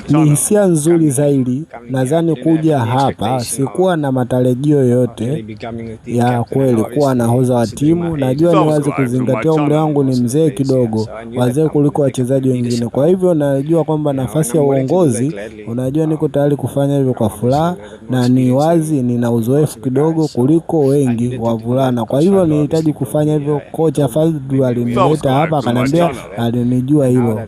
Ni hisia nzuri zaidi. Nadhani kuja hapa sikuwa na matarajio yote ya kweli kuwa nahodha wa timu. Najua ni wazi kuzingatia umri wangu ni mzee kidogo, wazee kuliko wachezaji wengine. Kwa hivyo najua kwamba nafasi ya uongozi, unajua niko tayari kufanya hivyo kwa furaha, na ni wazi nina uzoefu kidogo kuliko wengi wavulana. Kwa hivyo nilihitaji kufanya hivyo. Kocha Fadlu alinileta hapa akaniambia, alinijua hilo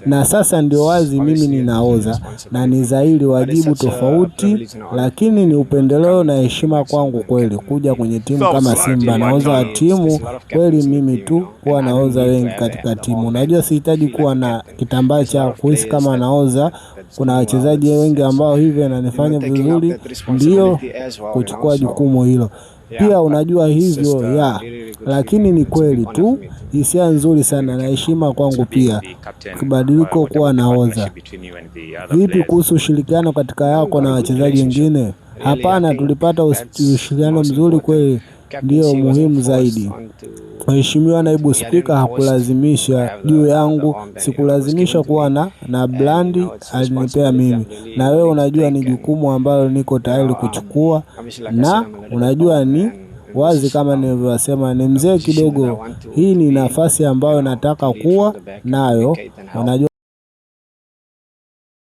na sasa ndio wazi mimi ninahodha, na ni dhahiri wajibu tofauti, lakini ni upendeleo na heshima kwangu kweli kuja kwenye timu kama Simba. Nahodha wa timu kweli mimi tu kuwa nahodha wengi katika timu. Unajua sihitaji kuwa na kitambaa cha kuhisi kama nahodha. Kuna wachezaji wengi ambao hivyo wananifanya vizuri, ndio kuchukua jukumu hilo. Pia unajua hivyo lakini ni kweli tu, hisia nzuri sana na heshima kwangu pia. Kubadiliko kuwa nahodha. Vipi kuhusu ushirikiano katika yako na wachezaji wengine? Hapana, tulipata ushirikiano mzuri kweli, ndio muhimu zaidi. Mheshimiwa Naibu Spika hakulazimisha juu yangu, sikulazimisha kuwa na blandi, alinipea mimi. Na wewe unajua ni jukumu ambalo niko tayari kuchukua, na unajua ni wazi kama nilivyosema ni mzee kidogo. Hii ni nafasi ambayo nataka kuwa nayo. Unajua